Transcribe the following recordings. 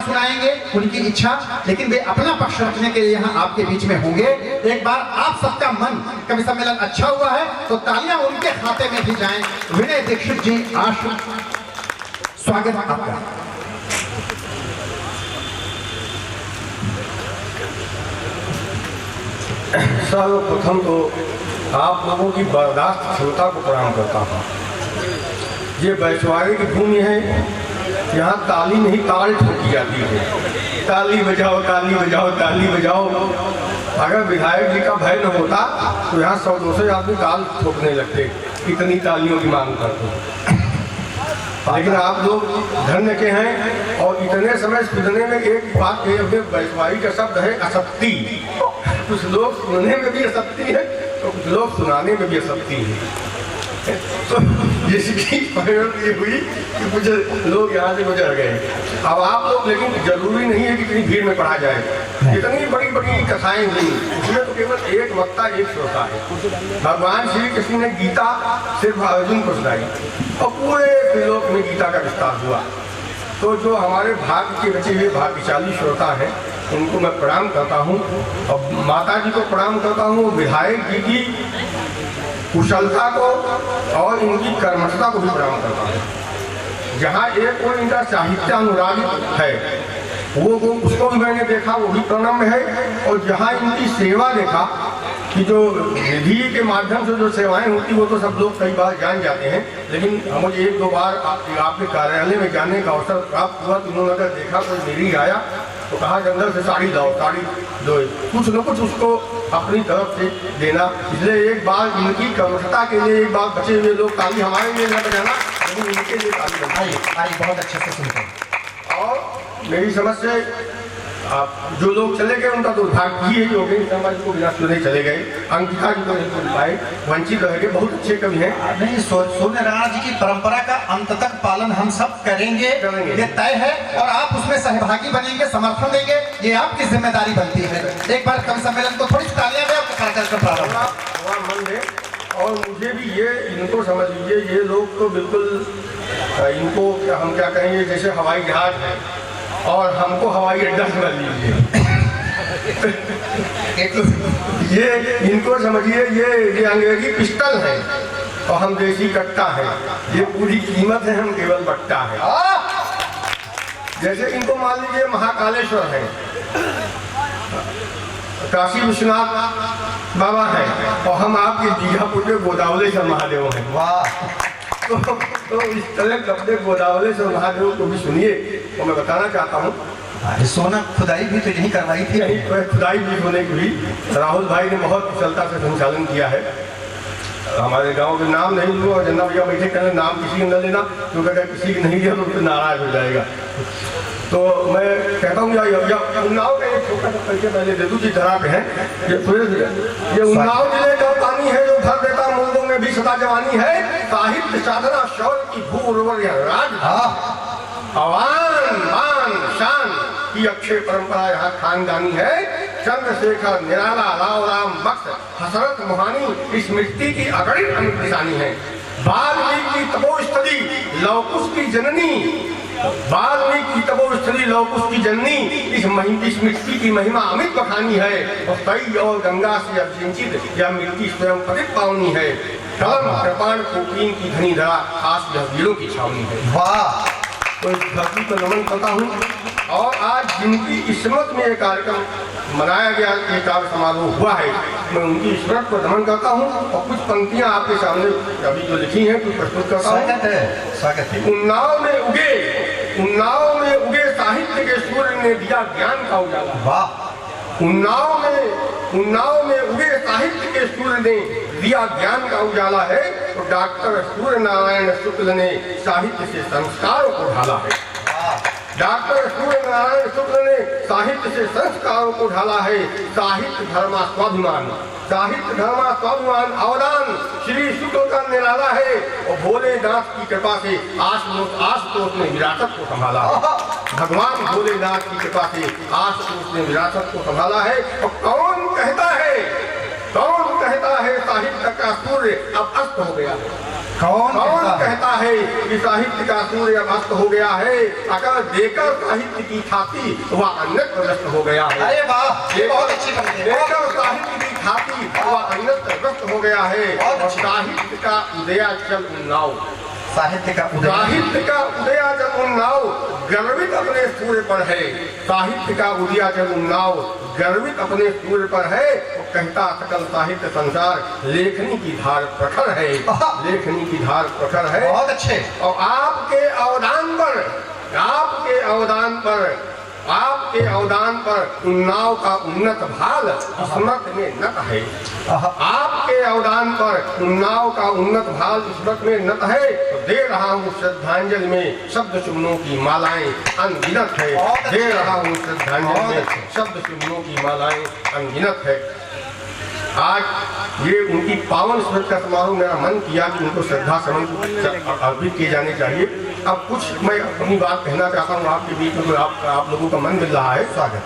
सुनाएंगे उनकी इच्छा, लेकिन वे अपना पक्ष रखने के लिए यहाँ आपके बीच में होंगे। एक बार आप सबका मन कवि सम्मेलन अच्छा हुआ है तो तालियां उनके खाते में भी जाएं। विनय दीक्षित जी, आशु, स्वागत आपका। सर्वप्रथम तो आप लोगों की बर्दाश्त क्षमता को प्रणाम करता हूँ। ये बैसवारी की भूमि है, यहाँ ताली नहीं ताल ठोकी जाती है। ताली बजाओ, ताली बजाओ, ताली बजाओ। अगर विधायक जी का भय न होता तो यहाँ 100-200 आदमी ताल ठोकने लगते, इतनी तालियों की मांग करते। लेकिन आप लोग धन्य के हैं। और इतने समय सुनने में एक बात है, अपने बैसवारी का शब्द है असक्ति। कुछ लोग सुनने में भी असक्ति है तो कुछ लोग सुनाने में भी असक्ति है। तो जिसकी परिणति ये हुई कि कुछ लोग यहाँ से गुजर गए। अब आप लोग, लेकिन जरूरी नहीं है कि इतनी भीड़ में पढ़ा जाए। इतनी बड़ी बड़ी कथाएं हुई, उसमें तो केवल एक वक्ता एक श्रोता है। भगवान श्री कृष्ण ने गीता सिर्फ अर्जुन को सुनाई और पूरे त्रिलोक में गीता का विस्तार हुआ। तो जो हमारे भाग्य के बचे हुए भाग्यशाली श्रोता हैं उनको मैं प्रणाम करता हूँ। और माता जी को प्रणाम करता हूँ, विधायक जी की कुशलता को और इनकी कर्मठता को भी प्रणाम करता हूँ। जहाँ एक कोई इनका साहित्य अनुराग है वो उसको भी मैंने देखा, वो भी प्रणम्य है। और जहाँ इनकी सेवा देखा कि जो निधि के माध्यम से जो सेवाएं होती वो तो सब लोग कई बार जान जाते हैं, लेकिन मुझे 1-2 बार आपके कार्यालय में जाने का अवसर प्राप्त हुआ। तो उन्होंने अगर देखा कोई निधि आया तो कहा कि अंदर से साड़ी लाओ, साड़ी दो, कुछ न कुछ उसको अपनी तरफ से देना। इसलिए एक बार इनकी कर्मठता के लिए एक बार बचे हुए लोग ताली हमारे लिए न बजाना, लेकिन इनके लिए ताली बजाना। बहुत अच्छे से सुनते हैं। और मेरी समझ से जो लोग चले गए उनका दुर्भाग्य ही है, जो समाज को बिना सुने चले गए। अंकिता जी को नहीं सुन पाए, वंचित रह गए। बहुत अच्छे कवि हैं। नहीं, सूर्य नारायण जी की परंपरा का अंत तक पालन हम सब करेंगे, ये तय है। और आप उसमें सहभागी बनेंगे, समर्थन देंगे, ये आपकी जिम्मेदारी बनती है। एक बार कवि सम्मेलन को थोड़ी तालियां दें आपके कार्यक्रम प्रारंभ मन है। और मुझे भी ये, इनको समझ लीजिए, ये लोग तो बिल्कुल इनको हम क्या कहेंगे, जैसे हवाई जहाज है और हमको हवाई अड्डा समझ लीजिए। ये इनको समझिए, ये अंग्रेजी पिस्टल है और हम देसी कट्टा है। ये पूरी कीमत है, हम केवल बट्टा है। जैसे इनको मान लीजिए महाकालेश्वर है, काशी विश्वनाथ बाबा है और हम आपके बीजापुर के गोदावलेश्वर महादेव हैं। वाह! तो इस तरह कपड़े गोदावलेश्वर महादेव को भी सुनिए। और मैं बताना चाहता हूँ, सोना खुदाई भी तो यही करवाई थी। खुदाई भी होने की भी राहुल भाई ने बहुत कुशलता से संचालन किया है। हमारे गांव के नाम नहीं लूँगा, जन्ना भैया बैठे कहने नाम किसी का न लेना, क्योंकि अगर किसी की नहीं लिया तो उससे नाराज हो जाएगा। तो मैं कहता हूँ उन्नाव का एक छोटा सा परिचय पहले दे दूँ जी, धरा पे है। ये उन्नाव जिले का पानी है जो भर देता मुल्कों में भी सदा जवानी है। साहित्य साधना शौर्य की भूर राज, आवान मान शान की अक्षय परंपरा यहाँ खानदानी है। चंद्रशेखर निराला राव राम बख्श हसरत मुहानी इस मिट्टी की अगणित अमित निशानी है। वाल्मीकि की तपोस्थली लवकुश की जननी, वाल्मीकि की तपोस्थली लवकुश की जननी, इस मिट्टी की महिमा अमित बखानी है। और कई और गंगा से अभिसिंचित यह मिट्टी स्वयं पतित पावनी है। कलम कृपाण कोकीन की घनी धरा आस वीरों की छावनी है। वाह! तो इस धरती को नमन करता हूँ। और आज जिनकी स्मृति में एक कार्यक्रम मनाया गया, एक कार्य समारोह हुआ है, मैं उनकी स्मृति को नमन करता हूँ। और कुछ पंक्तियाँ आपके सामने अभी जो लिखी हैं कुछ प्रस्तुत करता हूँ। स्वागत है। उन्नाव में उगे साहित्य के सूर्य ने दिया ज्ञान का उजाला। वाह! उन्नाव में उगे साहित्य के सूर्य ने दिया ज्ञान का उजाला है। तो डॉक्टर सूर्य नारायण शुक्ल ने साहित्य से संस्कारों को ढाला है। डॉक्टर सूर्य नारायण शुक्ल ने साहित्य से संस्कारों को ढाला है। साहित्य धर्मा स्वाभिमान, साहित्य धर्मा स्वाभिमान अवदान श्री शुक्ल का निराला है। और भोलेनाथ की कृपा से आशुतोष ने विरासत को संभाला है। भगवान भोलेनाथ की कृपा से आशुतोष ने विरासत को संभाला है। और कौन कहता है साहित्य का सूर्य अब अस्त हो गया है? कौन कहता है कि साहित्य का सूर्य अस्त हो गया है, अगर देकर साहित्य की छाती वह अन्यत्रस्त हो गया है। अरे वाह, ये बहुत अच्छी बात है। देकर साहित्य की छाती वह अन्यत्रस्त हो गया है। और साहित्य का उदयाचल उन्नाव, साहित्य का उदयाचल उन्नाव गर्वित अपने सूर्य पर है। साहित्य का उदयाचल उन्नाव गर्वित अपने सूर्य पर है। वो कहता सकल साहित्य संसार लेखनी की धार प्रखर है, लेखनी की धार प्रखर है। बहुत अच्छे। और आपके अवदान पर उन्नाव का उन्नत भाल स्मृत में नत है। आपके अवदान पर उन्नाव का उन्नत भाल स्मृत में नत है। तो दे रहा हूँ श्रद्धांजलि में शब्द चुम्बनों की मालाएं अनगिनत है। दे रहा हूँ श्रद्धांजलि में शब्द चुम्बनों की मालाएं अनगिनत है। आज ये उनकी पावन स्मृति का समारोह, मेरा मन किया कि उनको श्रद्धा समन अर्पित किए जाने चाहिए। अब कुछ मैं अपनी बात कहना चाहता हूँ आपके बीच में, आप लोगों का मन मिल रहा है, स्वागत।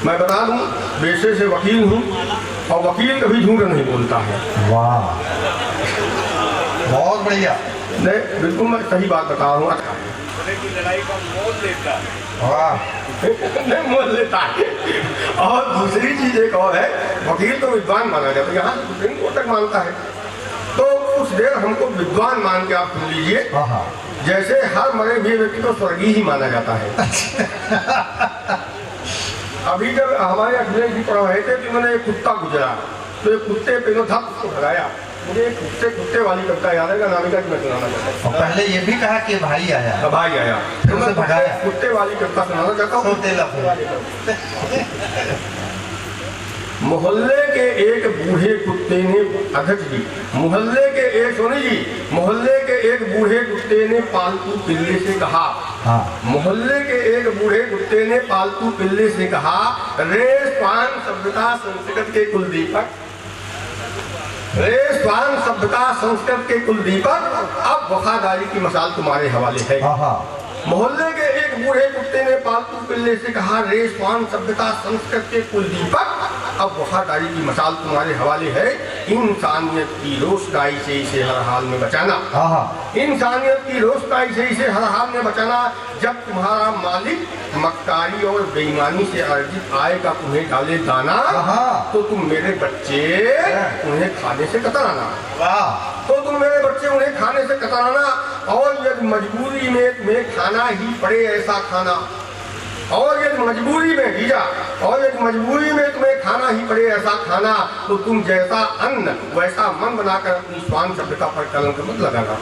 मैं बता दूं, पेशे से वकील हूँ और वकील कभी झूठ नहीं बोलता है। वाह, बहुत बढ़िया। नहीं, बिल्कुल मैं सही बात बता रहा हूँ। लड़ाई का मोल लेता है, नहीं मोल लेता है। और दूसरी चीज एक और है, वकील तो विद्वान माना जाता है, यहाँ सुप्रीम कोर्ट तक मानता है। तो कुछ देर हमको विद्वान मान के आप सुन लीजिए। जैसे हर मरे हुए व्यक्ति को स्वर्गीय ही माना जाता है। अभी जब हमारे अखिलेश जी पढ़ रहे थे कि उन्होंने एक कुत्ता गुजरा, तो एक कुत्ते पे धप उसको भगाया। मुझे कुत्ते वाली कविता याद है, नामिका की मैं सुनाना चाहता हूँ। पहले ये भी कहा कि भाई आया, भाई आया, फिर उसे भगाया। कुत्ते वाली कविता सुनाना चाहता हूँ। मोहल्ले के एक बूढ़े कुत्ते ने, अध्यक्ष जी, मोहल्ले के एक बूढ़े कुत्ते ने पालतू पिल्ले से कहा, मोहल्ले के एक बूढ़े कुत्ते ने पालतू पिल्ले से कहा, रे स्वान सभ्यता संस्कृत के कुलदीपक, रे स्वान सभ्यता संस्कृत के कुलदीपक, अब वफादारी की मसाल तुम्हारे हवाले है। मोहल्ले के एक बूढ़े कुत्ते ने पालतू पिल्ले से कहा, रे स्वान सभ्यता संस्कृत के कुलदीपक, अब वफादारी की मसाल तुम्हारे हवाले है। इंसानियत की रोशनाई से इसे हर हाल में बचाना, इंसानियत की रोशनाई से इसे हर हाल में बचाना। जब तुम्हारा मालिक मक्कारी और बेईमानी से अर्जित आय का तुम्हें डाले दाना, तो तुम मेरे बच्चे उन्हें खाने से कतराना, तो तुम मेरे बच्चे उन्हें खाने से कतराना। और यदि मजबूरी में तुम्हें खाना ही पड़े ऐसा खाना, और यदि मजबूरी में भीजा, और यदि मजबूरी में तुम्हें खाना ही पड़े ऐसा खाना, तो तुम जैसा अन्न वैसा मन बनाकर अपनी स्वान सभ्यता पर कलंक मत लगाना।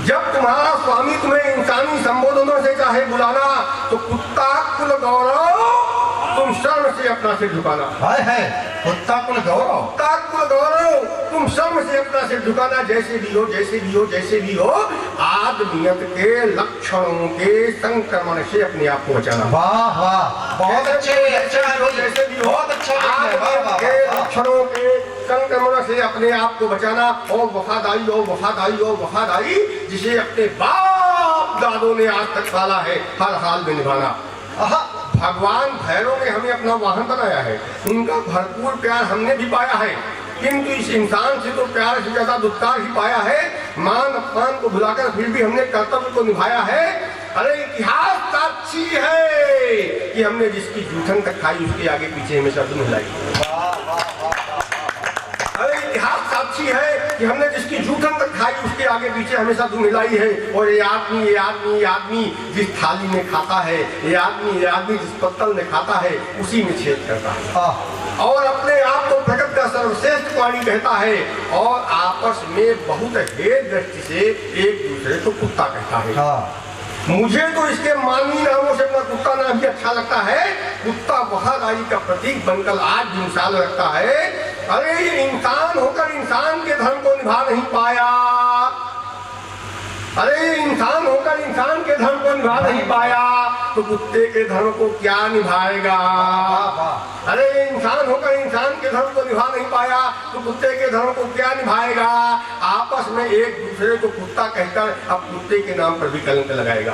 जब तुम्हारा स्वामी तुम्हें इंसानी संबोधनों से चाहे बुलाना, तो कुत्ता कुल गौरव तुम शर्म से अपना सिर झुकाना। कुत्ता कुल गौरव तुम शर्म से अपना सिर झुकाना। जैसे भी हो आदमियत के लक्षणों के संक्रमण से अपने आप को बचाना। वाह वाह, बहुत अच्छे। जैसे भी हो आदमियत के लक्षणों के संक्रमण से अपने आप को बचाना। और वफादारी जिसे अपने बाप दादों ने आज तक पाला है, हर हाल में निभाना। भगवान भैरव ने हमें अपना वाहन बनाया है, उनका भरपूर प्यार हमने भी पाया है, किंतु इस इंसान से तो प्यार से ज्यादा दुत्कार ही पाया है। मान अपमान को भुलाकर फिर भी हमने कर्तव्य को निभाया है। अरे इतिहास साक्षी है कि हमने जिसकी जूठन तक खाई उसके आगे पीछे हमेशा दुम हिलाई। अरे इतिहास साक्षी है कि हमने जिसकी जूठन तक खाई उसके आगे पीछे हमेशा दुम हिलाई है। और ये आदमी जिस थाली में खाता है, ये आदमी जिस पत्तल में खाता है, उसी में छेद करता है और अपने आप को प्रगति का सर्वश्रेष्ठ वाणी कहता है। और आपस में बहुत हेय दृष्टि से एक दूसरे को कुत्ता कहता है। मुझे तो इसके मानवीय नामों से अपना कुत्ता नाम भी अच्छा लगता है। कुत्ता वफादारी का प्रतीक बनकर आज भी मिसाल रखता है। अरे ये इंसान होकर इंसान के धर्म को निभा नहीं पाया, तो कुत्ते के धर्म को क्या निभाएगा। अरे इंसान होकर इंसान के धर्म को निभा नहीं पाया, तो कुत्ते के धर्म को क्या निभाएगा। आपस में एक दूसरे को कुत्ता कहकर अब कुत्ते के नाम पर भी कलंक लगाएगा।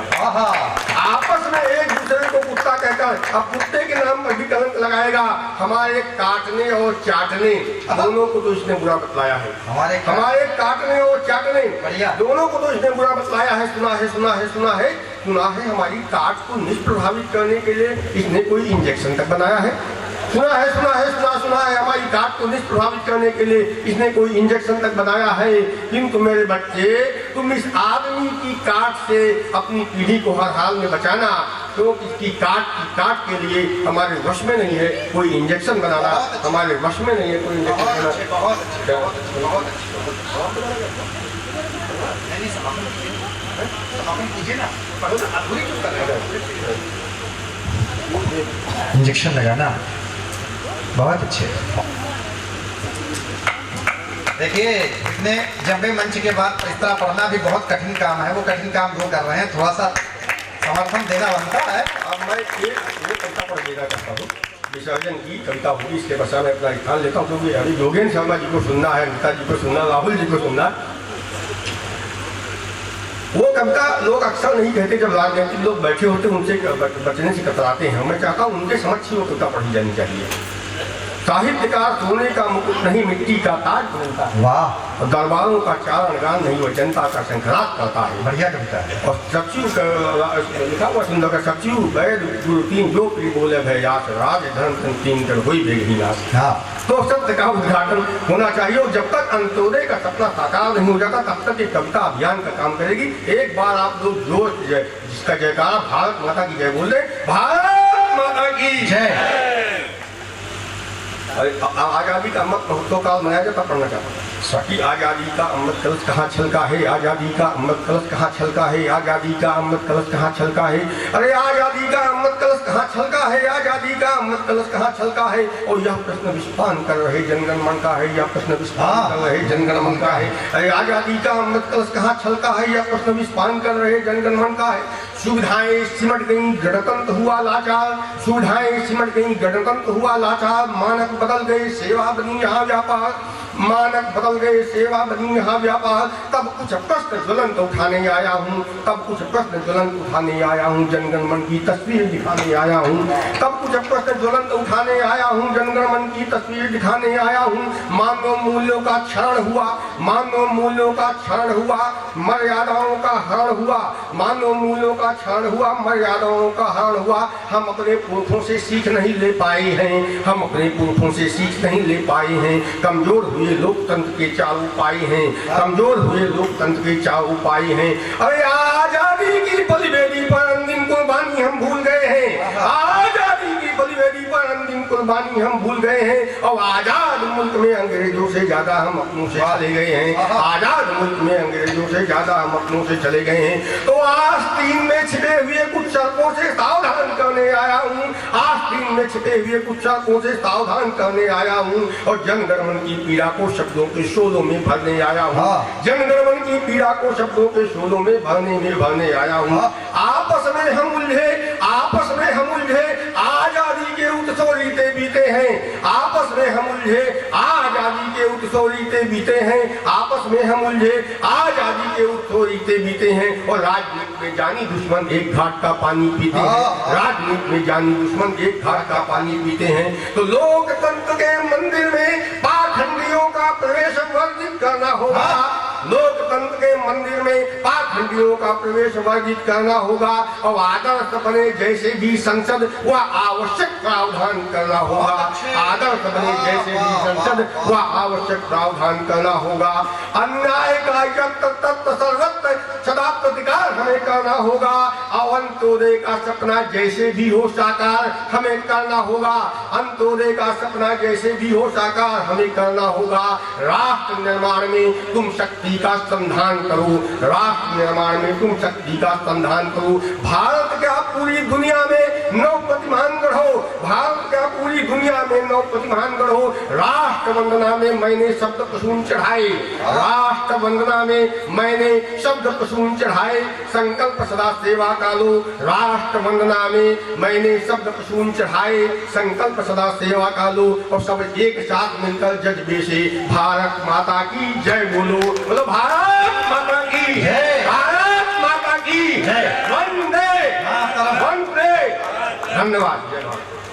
आपस में एक दूसरे को कुत्ता कहकर अब कुत्ते के नाम पर भी कलंक लगाएगा। हमारे काटने और चाटने दोनों को तो इसने बुरा बतलाया है। हमारे काटने और चाटने दोनों को तो इसने बुरा बतलाया है। सुना है सुना है सुना है सुना है हमारी काट को निष्प्रभावित करने के लिए इसने कोई इंजेक्शन तक बनाया है। सुना है सुना है सुना है हमारी काट को निष्प्रभावित करने के लिए इसने कोई इंजेक्शन तक बनाया है। किंतु मेरे बच्चे, तुम इस आदमी की काट से अपनी पीढ़ी को हर हाल में बचाना, तो इसकी काट के लिए हमारे वश में नहीं है कोई इंजेक्शन बनाना, हमारे वश में नहीं है कोई इंजेक्शन बनाना। इंजेक्शन लगाना बहुत अच्छे। देखिए, इतने जंबे मंच के बाद परिस्ता पढ़ना भी बहुत कठिन काम है। वो कठिन काम जो कर रहे हैं, थोड़ा सा समर्थन देना बनता है। अब मैं एक कविता पढ़ देना चाहता हूँ। विसर्जन की कविता होगी, इसके पश्चात मैं अपना स्थान लेता हूँ, क्योंकि अभी योगेंद्र शर्मा जी को सुनना है, अनिता जी को सुनना, राहुल जी को सुनना। वो कविता लोग अक्सर नहीं कहते, जब राजनीतिक लोग बैठे होते उनसे बचने से कतराते हैं। मैं चाहता हूँ उनके समक्ष ही वो कविता पढ़ी जानी चाहिए। साहित्यकार सोने का मुकुट नहीं, मिट्टी का ताज बनता है। वाह। और दरबारों का चारण गान नहीं, वो जनता का शंखनाद करता है। बढ़िया कविता है। और सचिव लिखा हुआ सुंदर का सचिव वैद गुरु तीन जो प्रिय बोले भयास, राज धर्म तीन कर हुई बेगहीनाश। तो सत्य का उद्घाटन होना चाहिए। और जब तक अंत्योदय का सपना साकार नहीं हो जाता, तब तक ये कविता अभियान का काम करेगी। एक बार आप लोग जोश जिसका जयकारा भारत माता की जय बोल रहे, भारत माता की जय। आजादी का अमृत महोत्सव काल मनाया जाता, पढ़ना चाहता हूँ कि आजादी का अमृत कलश कहाँ छलका है, आजादी का अमृत कलश कहाँ छलका है, आजादी का अमृत कलश कहाँ छलका है। अरे आजादी का अमृत कलश कहाँ छलका है, आजादी का अमृत कलश कहाँ छलका है। और यह प्रश्न विस्फान कर रहे जनगण मन का है, यह प्रश्न विस्फान कर रहे जनगण मन का है। अरे आजादी का अमृत कलश कहाँ छलका है, यह प्रश्न विस्फान कर रहे जनगण मन का है। सुविधाएं सिमट गई, गणतंत्र हुआ लाचार, सुविधाएं सिमट गई, गणतंत्र हुआ लाचार। मानक बदल गए, सेवा बनी यहाँ व्यापार, मानक बदल गए, सेवा बनी यहाँ व्यापार। तब कुछ प्रश्न ज्वलंत उठाने आया हूँ, तब कुछ प्रश्न ज्वलंत उठाने आया हूँ, जनगण मन की तस्वीर दिखाने आया हूँ। तब कुछ प्रश्न ज्वलंत उठाने आया हूँ, जनगण मन की तस्वीर दिखाने आया हूँ। मानव मूल्यों का क्षरण हुआ, मानव मूल्यों का क्षरण हुआ, मर्यादाओं का हरण हुआ, मानव मूल्यों का क्षरण हुआ, मर्यादाओं का हरण हुआ। हम अपने पुरखों से सीख नहीं ले पाए हैं, हम अपने पुरखों से सीख नहीं ले पाए हैं। कमजोर हुए लोकतंत्र के चार उपाय हैं, कमजोर हुए लोकतंत्र के चार उपाय हैं। अरे आजादी की बलिवेदी पर अंतिम कुर्बानी हम भूल गए हैं, आजादी की बलिवेदी पर अंतिम कुर्बानी हम भूल गए हैं। और आजाद मुल्क में अंग्रेजों से ज्यादा हम अपनों से चले गए हैं, आजाद मुल्क में अंग्रेजों से ज्यादा हम अपनों से चले गए हैं। तो आस्तीन में छिपे हुए कुछ सड़कों से सावधान करने आया हूँ, आस्तीन में छिपे हुए कुछ सड़कों से सावधान करने आया हूँ। और जनगण मन की पीड़ा को शब्दों के शोलों में भरने आया हूँ, जनगण मन की पीड़ा को शब्दों के शोलों में भरने आया हूँ। आपस में हम उलझे, आपस में हम उलझे, आजादी के उत्सव रीते बीते हैं, आपस में हम उलझे, आजादी के उत्सव रीते बीते हैं, आपस में हम उलझे, आजादी के उत्सव रीते बीते हैं। और राजनीति में जानी दुश्मन एक घाट का पानी पीते हैं, राजनीति में जानी दुश्मन एक घाट का पानी पीते हैं। तो लोकतंत्र के मंदिर में पाखंडियों का प्रवेश वर्जित करना होगा, लोकतंत्र के मंदिर में पाखंडियों का प्रवेश वर्जित करना होगा। और आदर्श बने जैसे भी संसद वह आवश्यक प्रावधान करना होगा, आदर्श बने जैसे भी संसद वह आवश्यक प्रावधान करना होगा। अन्याय का यत्र तत्र सर्वत्र सदा प्रतिकार हमें करना होगा। और अंत्योदय का सपना जैसे भी हो साकार हमें करना होगा, अंत्योदय का सपना जैसे भी हो साकार हमें करना होगा। राष्ट्र निर्माण में तुम शक्ति का संधान करो, राष्ट्र निर्माण में तुम शक्ति का संधान करो। भारत का पूरी दुनिया में नव प्रतिमान गढ़ो, भारत का पूरी दुनिया में नव प्रतिमान गढ़ो। राष्ट्र वंदना में मैंने शब्द प्रसून चढ़ाए, राष्ट्र वंदना में मैंने शब्द प्रसून चढ़ाए। संकल्प सदा सेवा का लो, राष्ट्र वंदना में मैंने शब्द प्रसून चढ़ाए। संकल्प सदा सेवा का लो। और सब एक साथ मिलकर जज्बे से भारत माता की जय बोलो, बोलो भारत माता की जय, भारत माता की जय। वंदे वंदे। धन्यवाद।